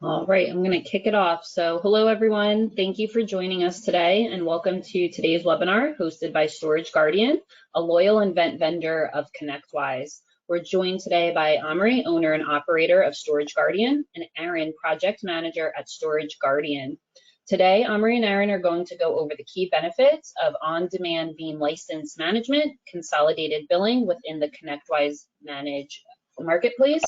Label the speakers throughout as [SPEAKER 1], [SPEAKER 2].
[SPEAKER 1] All right, I'm going to kick it off. So hello, everyone. Thank you for joining us today, and welcome to today's webinar hosted by Storage Guardian, a loyal event vendor of ConnectWise. We're joined today by Omri, owner and operator of Storage Guardian, and Aaron, project manager at Storage Guardian. Today, Omri and Aaron are going to go over the key benefits of on-demand Veeam license management, consolidated billing within the ConnectWise Manage marketplace,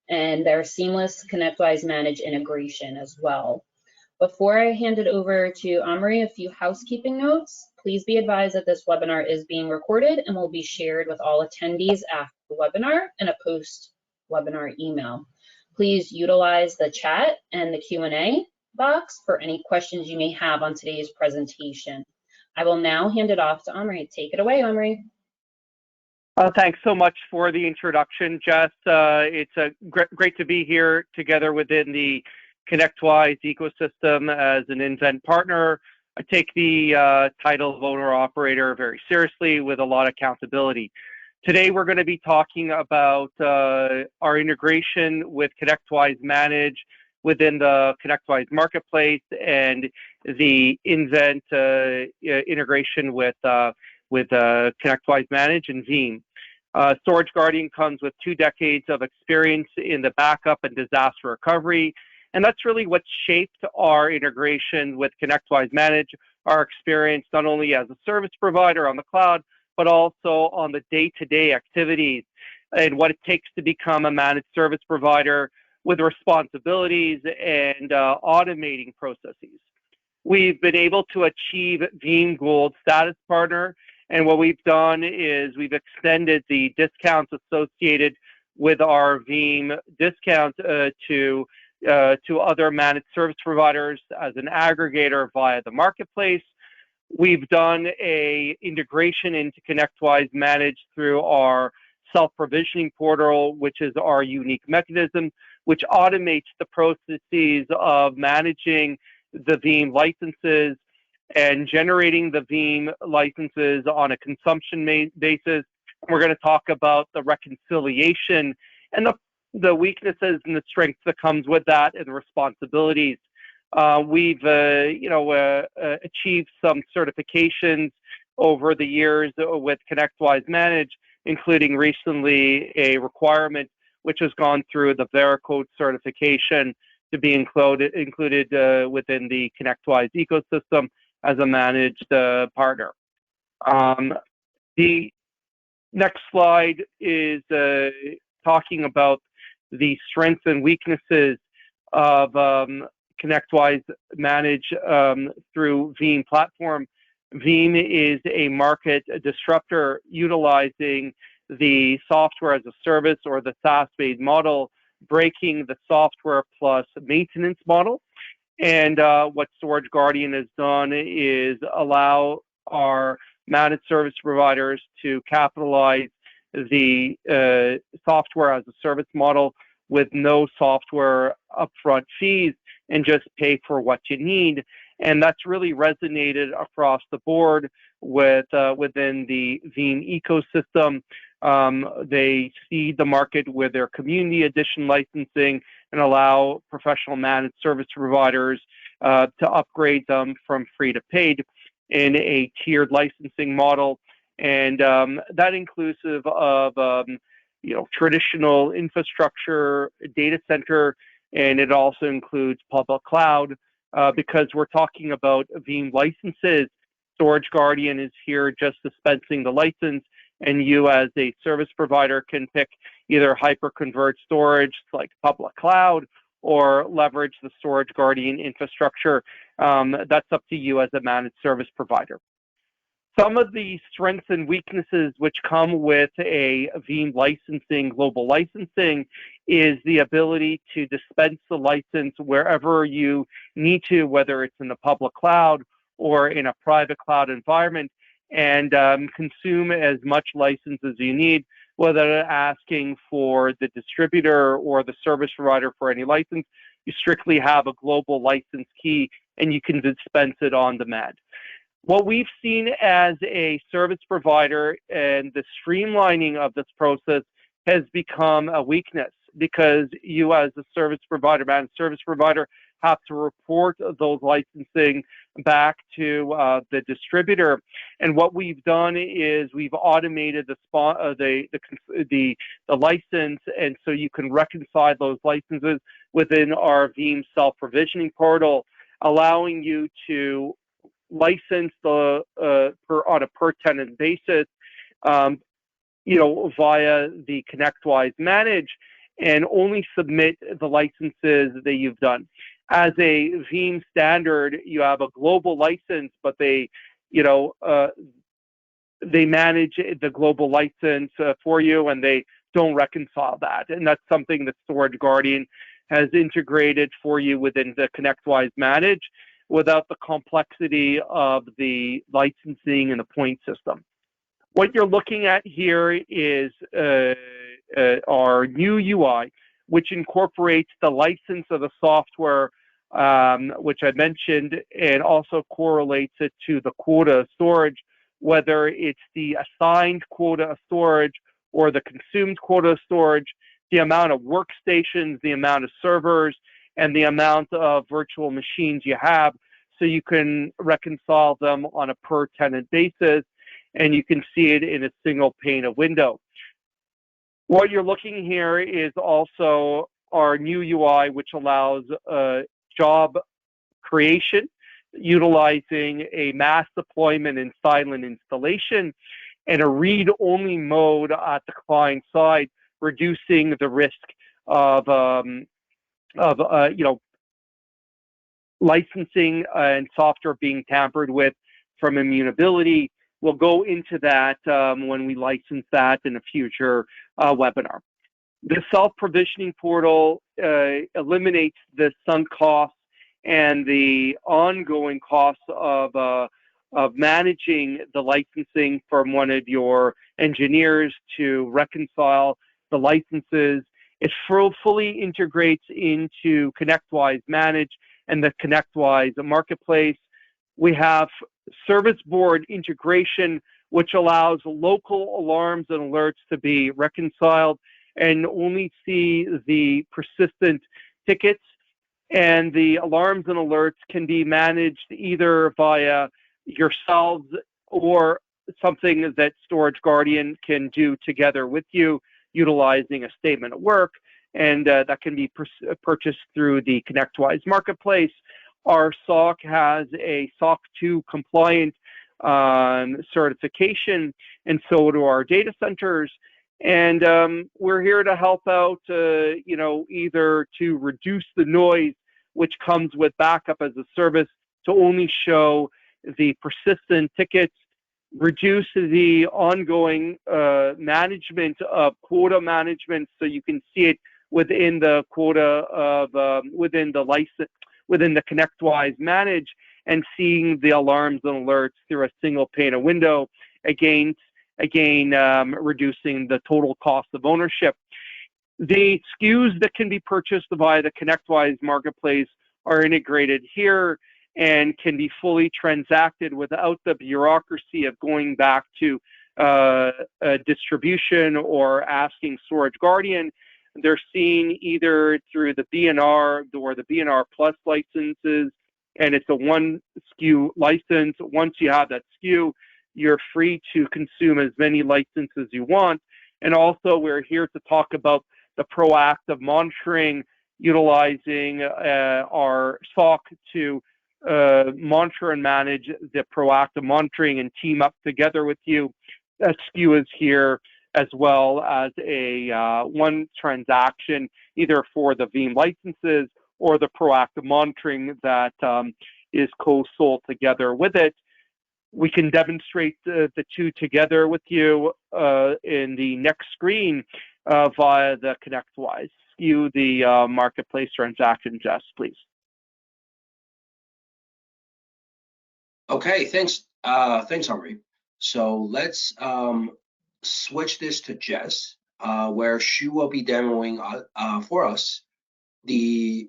[SPEAKER 1] and their seamless ConnectWise Manage integration as well. Before I hand it over to Omri, a few housekeeping notes. Please be advised that this webinar is being recorded and will be shared with all attendees after the webinar in a post-webinar email. Please utilize the chat and the Q&A box for any questions you may have on today's presentation. I will now hand it off to Omri. Take it away, Omri.
[SPEAKER 2] Thanks so much for the introduction, Jess. It's great to be here together within the ConnectWise ecosystem as an nVent partner. I take the title of owner-operator very seriously with a lot of accountability. Today, we're going to be talking about our integration with ConnectWise Manage within the ConnectWise marketplace and the nVent integration with ConnectWise Manage and Veeam. Storage Guardian comes with 2 decades of experience in the backup and disaster recovery, and that's really what shaped our integration with ConnectWise Manage, our experience not only as a service provider on the cloud, but also on the day-to-day activities and what it takes to become a managed service provider with responsibilities and automating processes. We've been able to achieve Veeam Gold status partner, and what we've done is we've extended the discounts associated with our Veeam discount to other managed service providers as an aggregator via the marketplace. We've done a integration into ConnectWise Manage through our self-provisioning portal, which is our unique mechanism, which automates the processes of managing the Veeam licenses and generating the Veeam licenses on a consumption basis. We're going to talk about the reconciliation and the weaknesses and the strengths that comes with that and the responsibilities. We've achieved some certifications over the years with ConnectWise Manage, including recently a requirement which has gone through the Veracode certification to be included within the ConnectWise ecosystem as a managed partner. The next slide is talking about the strengths and weaknesses of ConnectWise Manage through Veeam platform. Veeam is a market disruptor utilizing the software as a service or the SaaS-based model, breaking the software plus maintenance model. And what Storage Guardian has done is allow our managed service providers to capitalize the software as a service model with no software upfront fees and just pay for what you need. And that's really resonated across the board with within the Veeam ecosystem. They seed the market with their community edition licensing and allow professional managed service providers to upgrade them from free to paid in a tiered licensing model. And that inclusive of traditional infrastructure, data center, and it also includes public cloud because we're talking about Veeam licenses. Storage Guardian is here just dispensing the license, and you as a service provider can pick either hyperconverged storage like public cloud or leverage the Storage Guardian infrastructure. That's up to you as a managed service provider. Some of the strengths and weaknesses which come with a Veeam licensing, global licensing, is the ability to dispense the license wherever you need to, whether it's in the public cloud or in a private cloud environment, and consume as much license as you need, whether asking for the distributor or the service provider for any license. You strictly have a global license key and you can dispense it on demand. What we've seen as a service provider and the streamlining of this process has become a weakness because you as a service provider, managed service provider, have to report those licensing back to the distributor. And what we've done is we've automated the license, and so you can reconcile those licenses within our Veeam self-provisioning portal, allowing you to license on a per tenant basis, via the ConnectWise Manage, and only submit the licenses that you've done. As a Veeam standard, you have a global license, but they manage the global license for you, and they don't reconcile that. And that's something that Storage Guardian has integrated for you within the ConnectWise Manage without the complexity of the licensing and the point system. What you're looking at here is our new UI, which incorporates the license of the software, which I mentioned, and also correlates it to the quota storage, whether it's the assigned quota storage or the consumed quota storage, the amount of workstations, the amount of servers, and the amount of virtual machines you have, so you can reconcile them on a per tenant basis, and you can see it in a single pane of window. What you're looking here is also our new UI, which allows job creation, utilizing a mass deployment and silent installation, and a read-only mode at the client side, reducing the risk of licensing and software being tampered with from immutability. We'll go into that when we license that in a future webinar. The self-provisioning portal eliminates the sunk costs and the ongoing costs of managing the licensing from one of your engineers to reconcile the licenses. It fully integrates into ConnectWise Manage and the ConnectWise Marketplace. We have service board integration, which allows local alarms and alerts to be reconciled and only see the persistent tickets. And the alarms and alerts can be managed either via yourselves or something that Storage Guardian can do together with you, utilizing a statement of work, and that can be purchased through the ConnectWise Marketplace. Our SOC has a SOC 2 compliant certification, and so do our data centers. And we're here to help out, either to reduce the noise which comes with backup as a service, to only show the persistent tickets, reduce the ongoing management of quota management, so you can see it within the quota of within the license, within the ConnectWise Manage, and seeing the alarms and alerts through a single pane of window, again, reducing the total cost of ownership. The SKUs that can be purchased via the ConnectWise Marketplace are integrated here and can be fully transacted without the bureaucracy of going back to distribution or asking Storage Guardian. They're seen either through the BNR or the BNR Plus licenses, and it's a one SKU license. Once you have that SKU, you're free to consume as many licenses as you want. And also, we're here to talk about the proactive monitoring, utilizing our SOC to monitor and manage the proactive monitoring and team up together with you. That SKU is here, as well as a one transaction, either for the Veeam licenses or the proactive monitoring that is co-sold together with it. We can demonstrate the two together with you in the next screen via the ConnectWise. SKU the marketplace transaction, Jess, please.
[SPEAKER 3] Okay, thanks, Henri. So let's switch this to Jess, where she will be demoing for us the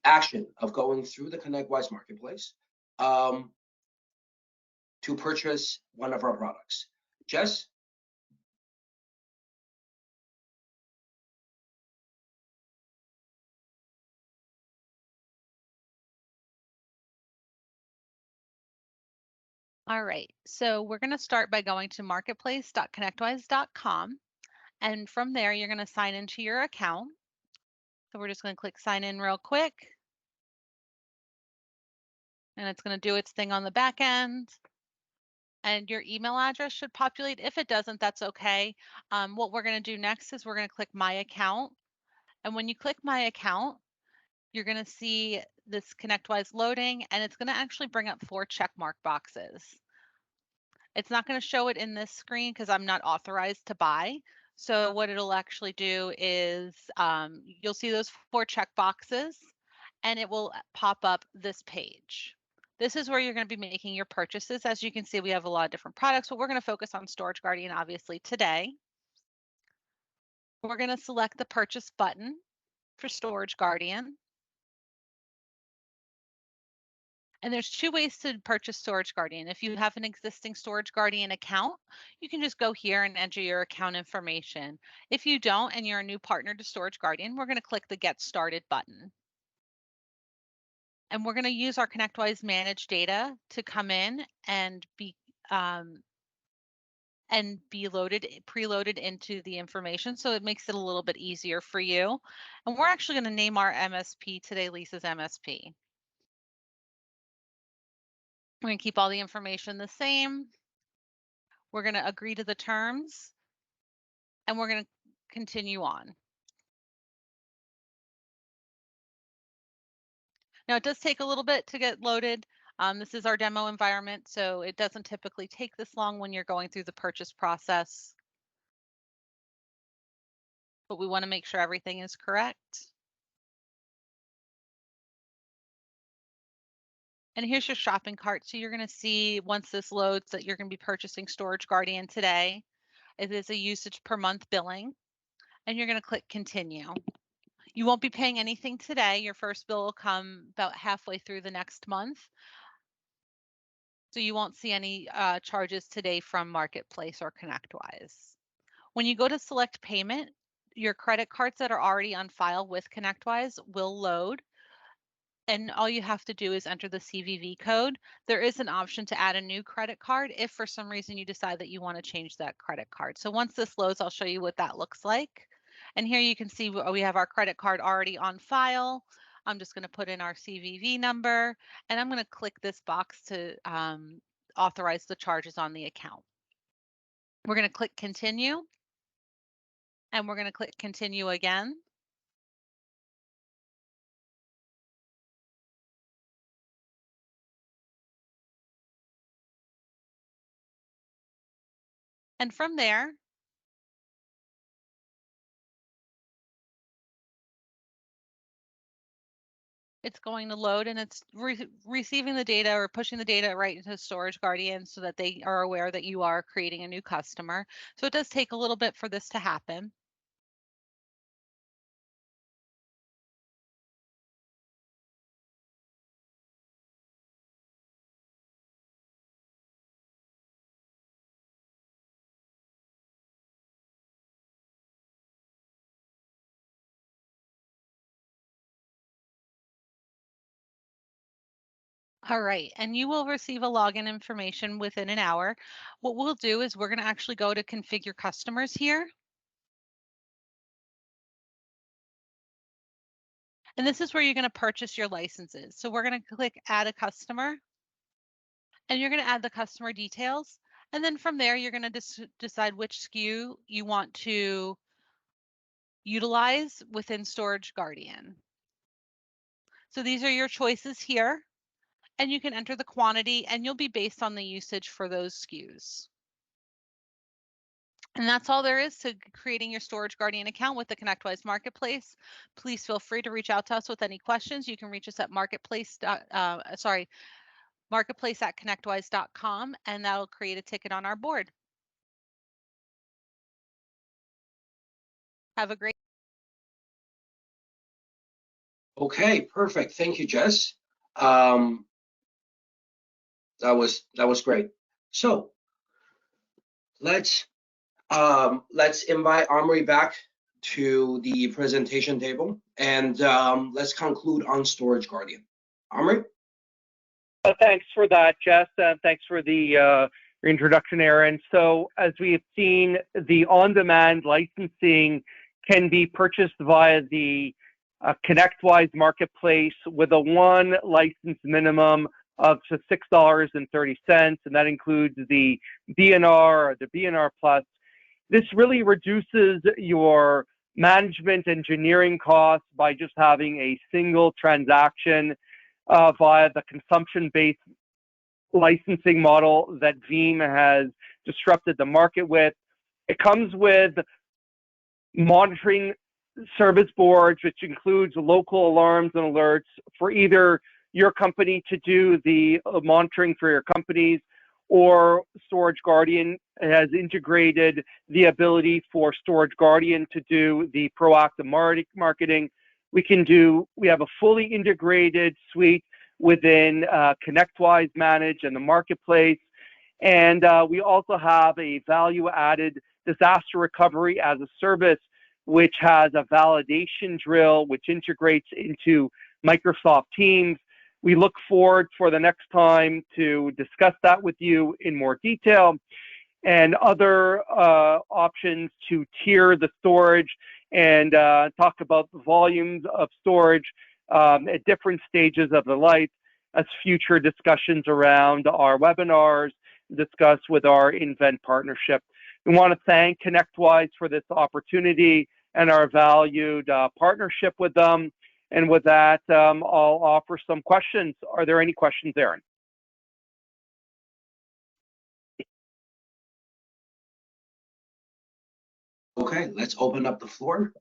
[SPEAKER 3] action of going through the ConnectWise Marketplace to purchase one of our products. Jess?
[SPEAKER 4] All right, so we're going to start by going to marketplace.connectwise.com. And from there, you're going to sign into your account. So we're just going to click sign in real quick. And it's going to do its thing on the back end. And your email address should populate. If it doesn't, that's okay. What we're going to do next is we're going to click my account. And when you click my account, you're going to see this ConnectWise loading, and it's going to actually bring up 4 check mark boxes. It's not going to show it in this screen because I'm not authorized to buy. So what it'll actually do is you'll see those 4 check boxes, and it will pop up this page. This is where you're going to be making your purchases. As you can see, we have a lot of different products, but we're going to focus on Storage Guardian obviously today. We're going to select the purchase button for Storage Guardian. And there's 2 ways to purchase Storage Guardian. If you have an existing Storage Guardian account, you can just go here and enter your account information. If you don't and you're a new partner to Storage Guardian, we're going to click the Get Started button. And we're going to use our ConnectWise managed data to come in and be preloaded into the information. So it makes it a little bit easier for you. And we're actually going to name our MSP today Lisa's MSP. We're going to keep all the information the same. We're going to agree to the terms, and we're going to continue on. Now, it does take a little bit to get loaded. This is our demo environment, so it doesn't typically take this long when you're going through the purchase process. But we want to make sure everything is correct. And here's your shopping cart. So you're going to see once this loads that you're going to be purchasing Storage Guardian today. It is a usage per month billing, and you're going to click continue. You won't be paying anything today. Your first bill will come about halfway through the next month. So you won't see any charges today from Marketplace or ConnectWise. When you go to select payment, your credit cards that are already on file with ConnectWise will load. And all you have to do is enter the CVV code. There is an option to add a new credit card if for some reason you decide that you want to change that credit card. So once this loads, I'll show you what that looks like. And here you can see we have our credit card already on file. I'm just going to put in our CVV number, and I'm going to click this box to authorize the charges on the account. We're going to click continue, and we're going to click continue again. And from there, it's going to load, and it's receiving the data or pushing the data right into Storage Guardian so that they are aware that you are creating a new customer. So it does take a little bit for this to happen. All right, and you will receive a login information within an hour. What we'll do is we're going to actually go to configure customers here. And this is where you're going to purchase your licenses. So we're going to click add a customer, and you're going to add the customer details. And then from there, you're going to decide which SKU you want to utilize within Storage Guardian. So these are your choices here, and you can enter the quantity, and you'll be based on the usage for those SKUs. And that's all there is to creating your Storage Guardian account with the ConnectWise Marketplace. Please feel free to reach out to us with any questions. You can reach us at marketplace@connectwise.com, and that'll create a ticket on our board. Have a great.
[SPEAKER 3] Okay, perfect. Thank you, Jess. That was great. So let's invite Omri back to the presentation table, and let's conclude on Storage Guardian. Omri?
[SPEAKER 2] Thanks for that, Jess, and thanks for the introduction, Aaron. So as we have seen, the on-demand licensing can be purchased via the ConnectWise marketplace with a one license minimum of just $6.30, and that includes the BNR or the BNR Plus. This really reduces your management engineering costs by just having a single transaction via the consumption-based licensing model that Veeam has disrupted the market with. It comes with monitoring service boards, which includes local alarms and alerts for either your company to do the monitoring for your companies, or Storage Guardian has integrated the ability for Storage Guardian to do the proactive marketing. We have a fully integrated suite within ConnectWise Manage and the marketplace. And we also have a value-added disaster recovery as a service, which has a validation drill, which integrates into Microsoft Teams. We look forward for the next time to discuss that with you in more detail, and other options to tier the storage and talk about the volumes of storage at different stages of the life, as future discussions around our webinars discuss with our Invent partnership. We want to thank ConnectWise for this opportunity and our valued partnership with them. And with that, I'll offer some questions. Are there any questions, Aaron?
[SPEAKER 3] Okay, let's open up the floor.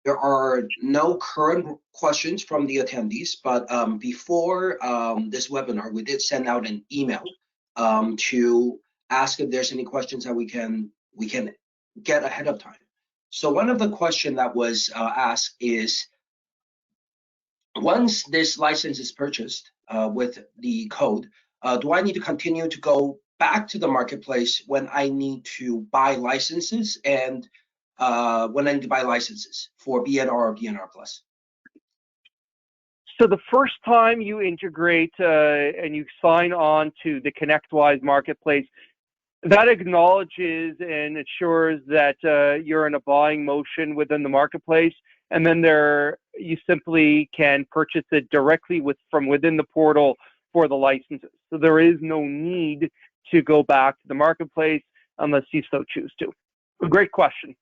[SPEAKER 3] There are no current questions from the attendees, but before this webinar, we did send out an email to ask if there's any questions that we can get ahead of time. So one of the questions that was asked is, once this license is purchased with the code, do I need to continue to go back to the marketplace when I need to buy licenses, and when I need to buy licenses for BNR or BNR Plus?
[SPEAKER 2] So the first time you integrate and you sign on to the ConnectWise marketplace, that acknowledges and ensures that you're in a buying motion within the marketplace, and then you simply can purchase it directly from within the portal for the licenses. So there is no need to go back to the marketplace unless you so choose to. Great question.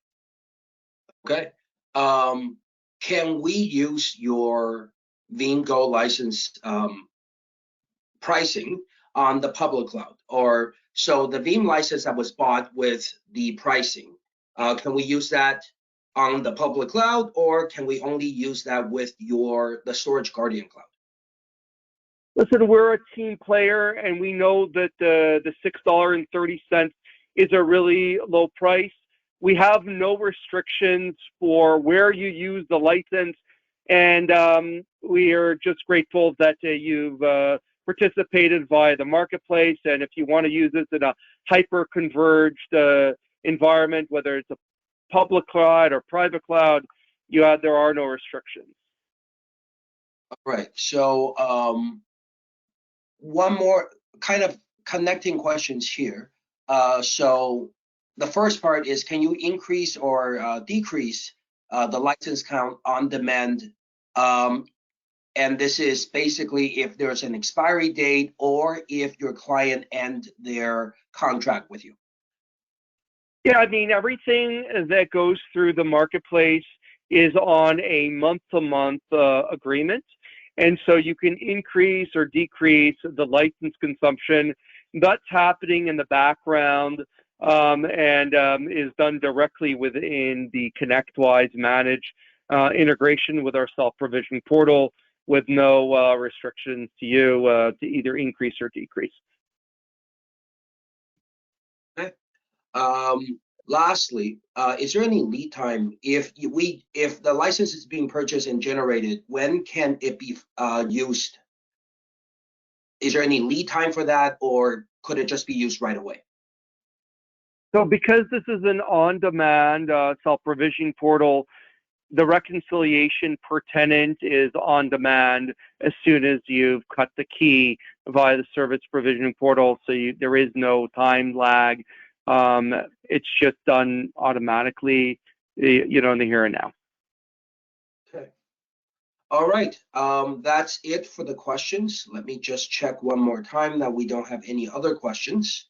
[SPEAKER 3] Okay. Can we use your Veeam Go license pricing on the public cloud? Or so the Veeam license that was bought with the pricing, can we use that on the public cloud, or can we only use that with the Storage Guardian cloud?
[SPEAKER 2] Listen, we're a team player, and we know that the $6.30 is a really low price. We have no restrictions for where you use the license, and we are just grateful that you've participated via the marketplace. And if you want to use this in a hyper-converged environment, whether it's a public cloud or private cloud, there are no restrictions.
[SPEAKER 3] All right. So one more kind of connecting questions here. So the first part is, can you increase or decrease the license count on demand? And this is basically if there's an expiry date or if your client ends their contract with you.
[SPEAKER 2] Yeah, I mean, everything that goes through the marketplace is on a month-to-month agreement. And so you can increase or decrease the license consumption. That's happening in the background and is done directly within the ConnectWise Manage integration with our self-provision portal, with no restrictions to you to either increase or decrease.
[SPEAKER 3] Okay. Lastly, is there any lead time if the license is being purchased and generated? When can it be used? Is there any lead time for that, or could it just be used right away?
[SPEAKER 2] So because this is an on-demand self-provisioning portal, the reconciliation per tenant is on demand as soon as you've cut the key via the service provisioning portal. So there is no time lag. It's just done automatically, in the here and now.
[SPEAKER 3] Okay. All right. That's it for the questions. Let me just check one more time that we don't have any other questions.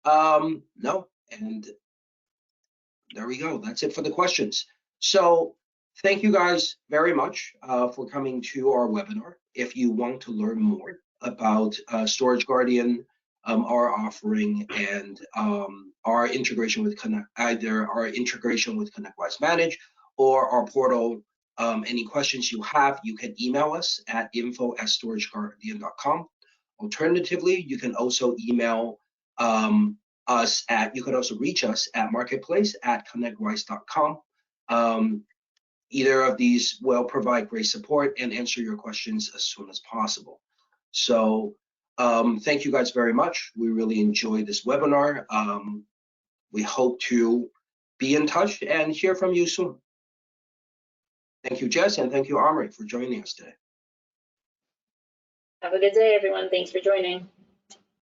[SPEAKER 3] No, and there we go. That's it for the questions. So thank you guys very much for coming to our webinar. If you want to learn more about Storage Guardian, our offering, and our integration with either our integration with ConnectWise Manage or our portal, any questions you have, you can email us at info@storageguardian.com. Alternatively, you can also email you could also reach us at marketplace@connectwise.com. Either of these will provide great support and answer your questions as soon as possible. So thank you guys very much. We really enjoyed this webinar. We hope to be in touch and hear from you soon. Thank you, Jess, and thank you, Amrit, for joining us today.
[SPEAKER 1] Have a good day, everyone. Thanks for joining.